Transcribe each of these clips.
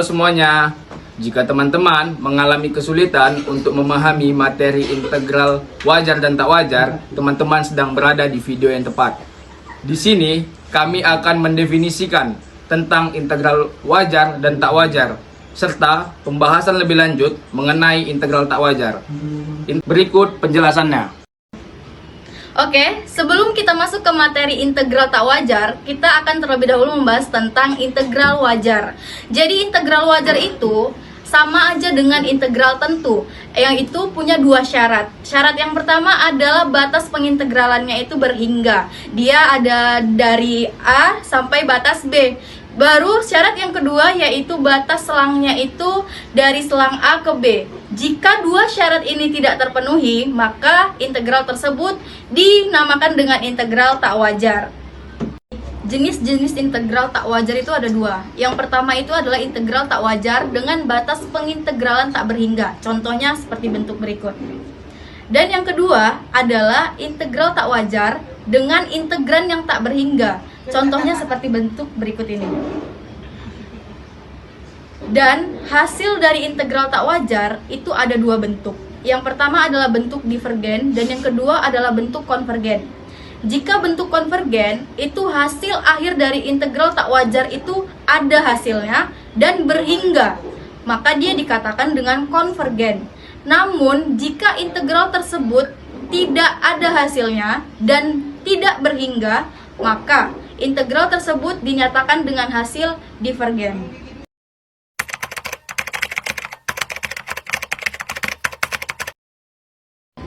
semuanya. Jika teman-teman mengalami kesulitan untuk memahami materi integral wajar dan tak wajar, teman-teman sedang berada di video yang tepat. Di sini kami akan mendefinisikan tentang integral wajar dan tak wajar, serta pembahasan lebih lanjut mengenai integral tak wajar. Berikut penjelasannya. Oke, sebelum kita masuk ke materi integral tak wajar, kita akan terlebih dahulu membahas tentang integral wajar. Jadi integral wajar itu sama aja dengan integral tentu, yang itu punya dua syarat. Syarat yang pertama adalah batas pengintegralannya itu berhingga. Dia ada dari A sampai batas B. Baru syarat yang kedua yaitu batas selangnya itu dari selang A ke B. Jika dua syarat ini tidak terpenuhi, maka integral tersebut dinamakan dengan integral tak wajar. Jenis-jenis integral tak wajar itu ada dua. Yang pertama itu adalah integral tak wajar dengan batas pengintegralan tak berhingga. Contohnya seperti bentuk berikut. Dan yang kedua adalah integral tak wajar dengan integran yang tak berhingga. Contohnya seperti bentuk berikut ini. Dan hasil dari integral tak wajar itu ada dua bentuk. Yang pertama adalah bentuk divergen dan yang kedua adalah bentuk konvergen. Jika bentuk konvergen itu hasil akhir dari integral tak wajar itu ada hasilnya dan berhingga, maka dia dikatakan dengan konvergen. Namun jika integral tersebut tidak ada hasilnya dan tidak berhingga, maka integral tersebut dinyatakan dengan hasil divergen.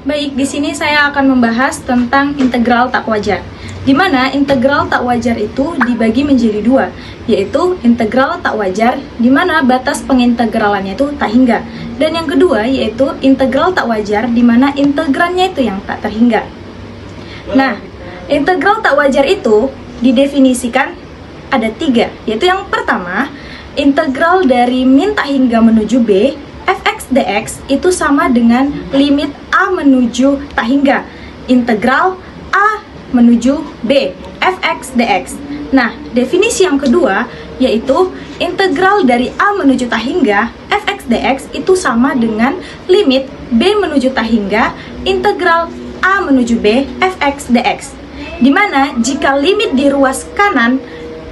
Baik, di sini saya akan membahas tentang integral tak wajar. Di mana integral tak wajar itu dibagi menjadi dua, yaitu integral tak wajar di mana batas pengintegralannya itu tak hingga, dan yang kedua yaitu integral tak wajar di mana integrannya itu yang tak terhingga. Nah, integral tak wajar itu didefinisikan ada tiga, yaitu yang pertama, integral dari min tak hingga menuju B, fx dx itu sama dengan limit A menuju tak hingga, integral A menuju B, fx dx. Nah, definisi yang kedua, yaitu integral dari A menuju tak hingga, fx dx itu sama dengan limit B menuju tak hingga, integral A menuju B, fx dx. Dimana jika limit di ruas kanan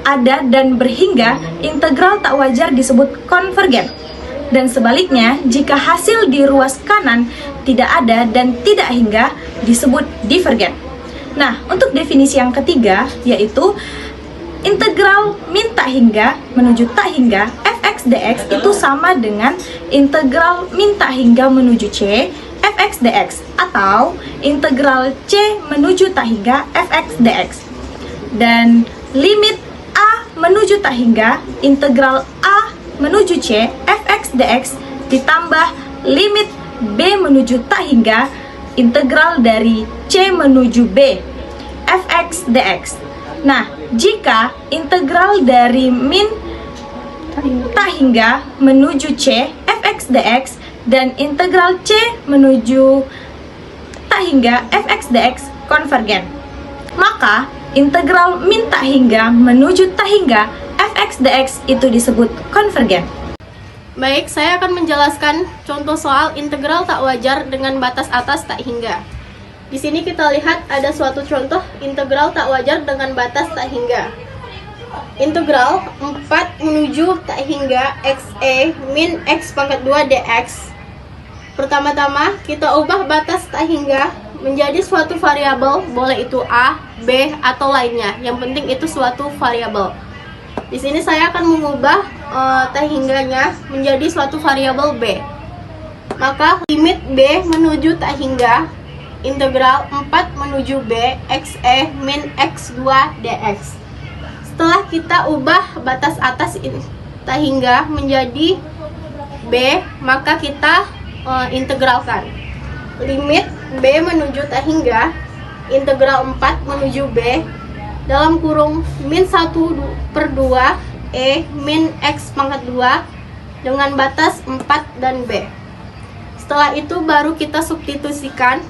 ada dan berhingga, integral tak wajar disebut konvergen. Dan sebaliknya, jika hasil di ruas kanan tidak ada dan tidak hingga, disebut divergen. Nah, untuk definisi yang ketiga, yaitu integral min tak hingga menuju tak hingga, fx dx itu sama dengan integral min tak hingga menuju C, fx dx, atau integral C menuju tak hingga fx dx. Dan limit A menuju tak hingga, integral A menuju C, fx dx, ditambah limit B menuju tak hingga, integral dari C menuju B, fx dx. Nah, jika integral dari min tak hingga menuju C, fx dx, dan integral C menuju tak hingga fx dx konvergen, maka integral min tak hingga menuju tak hingga fx dx itu disebut konvergen. Baik, saya akan menjelaskan contoh soal integral tak wajar dengan batas atas tak hingga. Di sini kita lihat ada suatu contoh integral tak wajar dengan batas tak hingga. Integral 4 menuju tak hingga xe min x pangkat 2 dx. Pertama-tama kita ubah batas tak hingga menjadi suatu variabel, boleh itu A, B, atau lainnya. Yang penting itu suatu variabel. Di sini saya akan mengubah tak hingganya menjadi suatu variabel B. Maka limit B menuju tak hingga integral 4 menuju B xe min x2 dx. Setelah kita ubah batas atas tak hingga menjadi B, maka kita integralkan. Limit B menuju tak hingga integral 4 menuju B dalam kurung min 1/2 E min X pangkat 2 dengan batas 4 dan B. Setelah itu baru kita substitusikan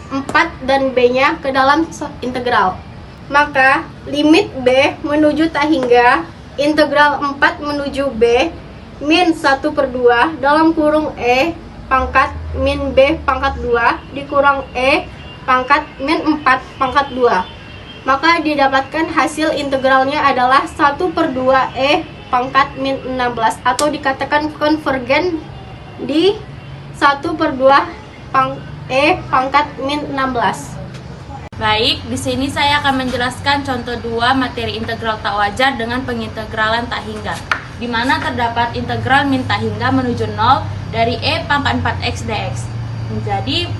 4 dan B-nya ke dalam integral. Maka limit B menuju tak hingga integral 4 menuju B min 1/2 dalam kurung E pangkat min B pangkat 2 dikurang E pangkat min 4 pangkat 2. Maka didapatkan hasil integralnya adalah 1/2 E pangkat min 16 atau dikatakan konvergen di 1/2 E pangkat min 16. Baik, di sini saya akan menjelaskan contoh 2 materi integral tak wajar dengan pengintegralan tak hingga, di mana terdapat integral min tak hingga menuju 0 dari E pangkat 4x dx menjadi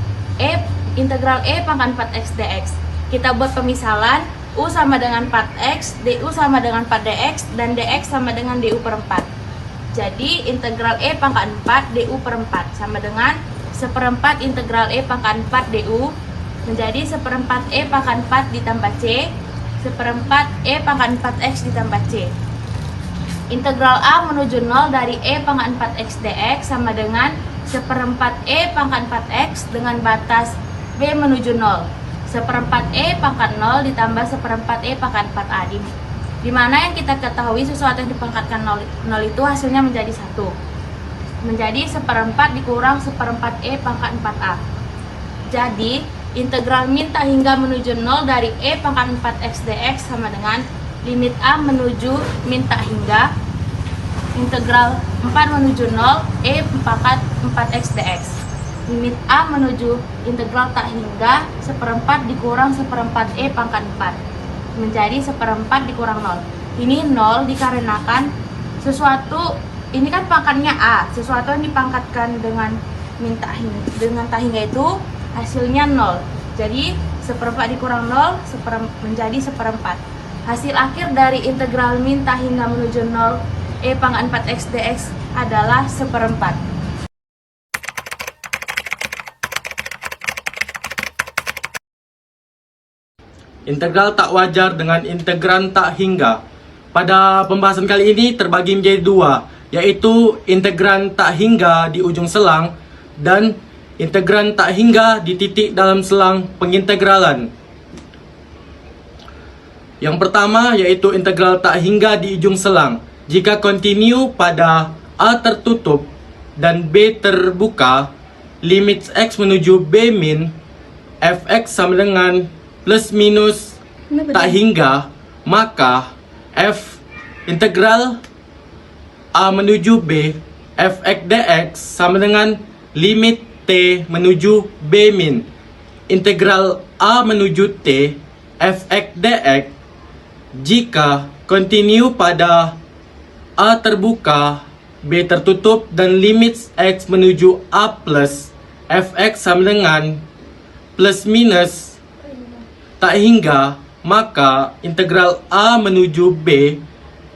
integral E pangkat 4x dx. Kita buat pemisalan, U sama dengan 4x, DU sama dengan 4 dx, dan dx sama dengan DU per 4. Jadi integral E pangkat 4 DU per 4 sama dengan 1/4 integral E pangkat 4 DU menjadi 1/4 E pangkat 4 ditambah C 1/4 E pangkat 4x ditambah C. Integral A menuju 0 dari E pangkat 4x dx sama dengan 1/4 E pangkat 4x dengan batas B menuju 0 1/4 E pangkat 0 ditambah 1/4 E pangkat 4A, di mana yang kita ketahui sesuatu yang dipangkatkan 0 itu hasilnya menjadi 1, menjadi 1/4 dikurang 1/4 E pangkat 4A. Jadi integral min tak hingga menuju 0 dari E pangkat 4x dx sama dengan limit A menuju min tak hingga integral 4 menuju 0 E pangkat 4x dx. Limit A menuju integral tak hingga 1/4 dikurang 1/4 E pangkat 4 menjadi 1/4 dikurang 0. Ini 0 dikarenakan sesuatu ini kan pangkatnya A, sesuatu yang dipangkatkan dengan min tak hingga itu hasilnya 0. Jadi 1/4 dikurang 0 menjadi 1/4. Hasil akhir dari integral min tak hingga menuju 0 E pangkat 4x dx adalah 1/4. Integral tak wajar dengan integran tak hingga. Pada pembahasan kali ini terbagi menjadi 2, yaitu integran tak hingga di ujung selang dan integran tak hingga di titik dalam selang pengintegralan. Yang pertama yaitu integral tak hingga di ujung selang. Jika kontinu pada A tertutup dan B terbuka, limit X menuju B min, Fx sama dengan plus minus tak hingga, maka F integral A menuju B, Fx dx sama dengan limit T menuju B min, integral A menuju T, Fx dx, jika kontinu pada A terbuka, B tertutup, dan limit X menuju A plus, Fx sama dengan plus minus tak hingga, maka integral A menuju B,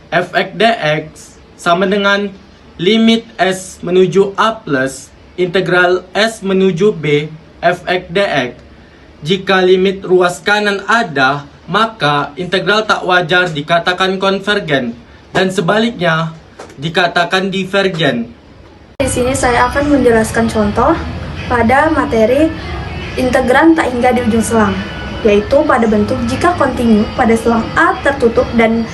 Fx dx, sama dengan limit S menuju A plus, integral S menuju B, Fx dx. Jika limit ruas kanan ada, maka integral tak wajar dikatakan konvergen dan sebaliknya dikatakan divergen. Di sini saya akan menjelaskan contoh pada materi integran tak hingga di ujung selang, yaitu pada bentuk jika kontinu pada selang A tertutup dan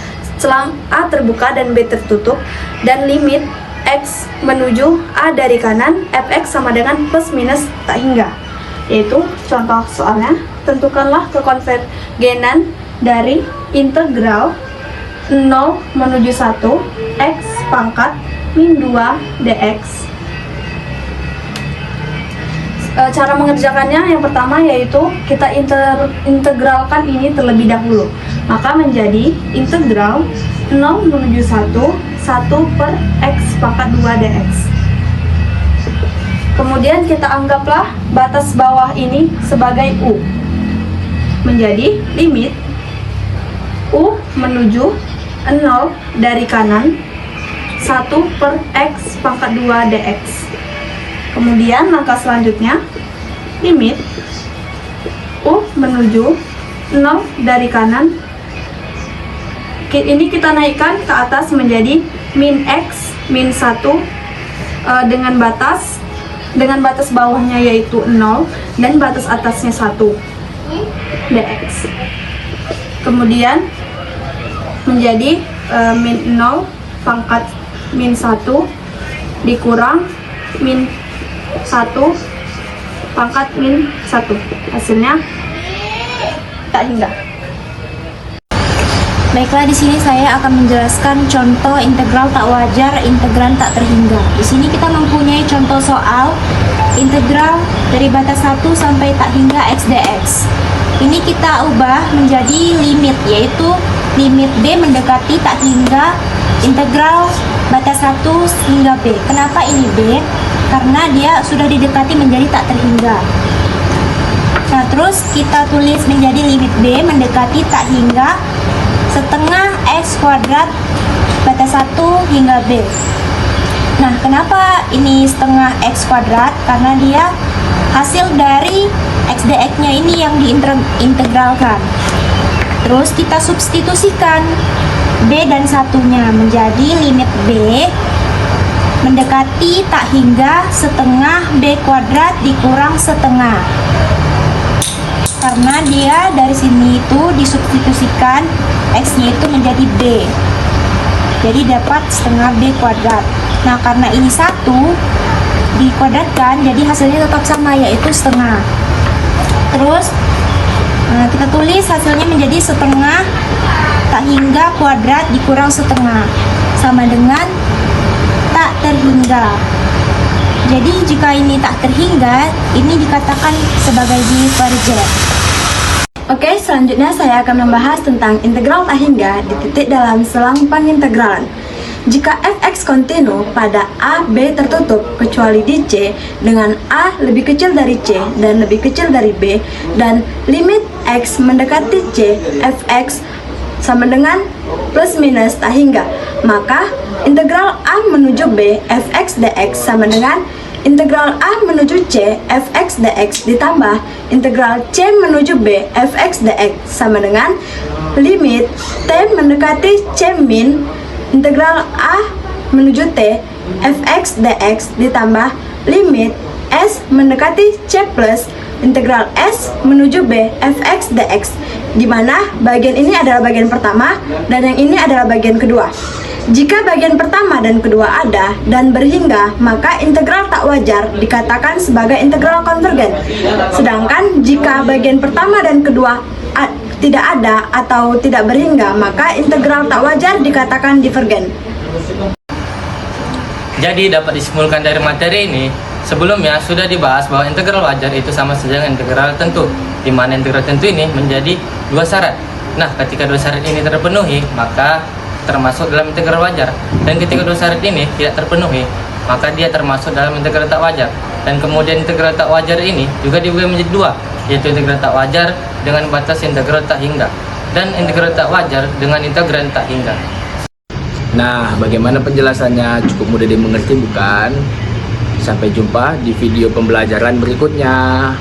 selang A terbuka dan B tertutup, dan limit X menuju A dari kanan, Fx sama dengan plus minus tak hingga. Yaitu contoh soalnya, tentukanlah kekonvergenan dari integral 0 menuju 1 X pangkat min 2 dx. Cara mengerjakannya yang pertama yaitu kita integralkan ini terlebih dahulu. Maka menjadi integral 0 menuju 1 per X pangkat 2 dx. Kemudian kita anggaplah batas bawah ini sebagai U. Menjadi limit U menuju 0 dari kanan 1 per X pangkat 2 dx. Kemudian langkah selanjutnya, limit U menuju 0 dari kanan. Ini kita naikkan ke atas menjadi min X min 1 dengan batas bawahnya yaitu 0 dan batas atasnya 1 dx. Kemudian menjadi min 0 pangkat min 1 dikurang min 1 pangkat min 1. Hasilnya tak hingga. Baiklah, di sini saya akan menjelaskan contoh integral tak wajar, integran tak terhingga. Di sini kita mempunyai contoh soal integral dari batas 1 sampai tak hingga x dx. Ini kita ubah menjadi limit, yaitu limit b mendekati tak hingga integral batas 1 hingga b. Kenapa ini b? Karena dia sudah didekati menjadi tak terhingga. Nah, terus kita tulis menjadi limit b mendekati tak hingga setengah x kuadrat batas 1 hingga b. Nah, kenapa ini setengah x kuadrat? Karena dia hasil dari x dx-nya ini yang diintegralkan. Terus kita substitusikan b dan satunya menjadi limit b mendekati tak hingga setengah b kuadrat dikurang setengah. Karena dia dari sini itu disubstitusikan x-nya itu menjadi b, jadi dapat setengah b kuadrat. Nah, karena ini 1 dikuadratkan, jadi hasilnya tetap sama, yaitu setengah. Terus kita tulis hasilnya menjadi setengah tak hingga kuadrat dikurang setengah, sama dengan tak terhingga. Jadi jika ini tak terhingga, ini dikatakan sebagai divergen. Oke, selanjutnya saya akan membahas tentang integral tak hingga di titik dalam selang pengintegralan. Jika fx kontinu pada a, b tertutup kecuali di c dengan a lebih kecil dari c dan lebih kecil dari b, dan limit x mendekati c, fx sama dengan plus minus tak hingga, maka integral a menuju b fx dx sama dengan integral a menuju c fx dx ditambah integral c menuju b fx dx sama dengan limit t mendekati c min integral a menuju t fx dx ditambah limit s mendekati c plus integral s menuju b fx dx, di mana bagian ini adalah bagian pertama dan yang ini adalah bagian kedua. Jika bagian pertama dan kedua ada dan berhingga, maka integral tak wajar dikatakan sebagai integral konvergen. Sedangkan jika bagian pertama dan kedua tidak ada atau tidak berhingga, maka integral tak wajar dikatakan divergen. Jadi dapat disimpulkan dari materi ini, sebelumnya sudah dibahas bahwa integral wajar itu sama saja dengan integral tentu, di mana integral tentu ini menjadi dua syarat. Nah, ketika dua syarat ini terpenuhi, maka termasuk dalam integral wajar, dan ketika dua syarat ini tidak terpenuhi, maka dia termasuk dalam integral tak wajar. Dan kemudian integral tak wajar ini juga dibagi menjadi dua, yaitu integral tak wajar dengan batas integral tak hingga, dan integral tak wajar dengan integral tak hingga. Nah, bagaimana penjelasannya? Cukup mudah dimengerti bukan? Sampai jumpa di video pembelajaran berikutnya.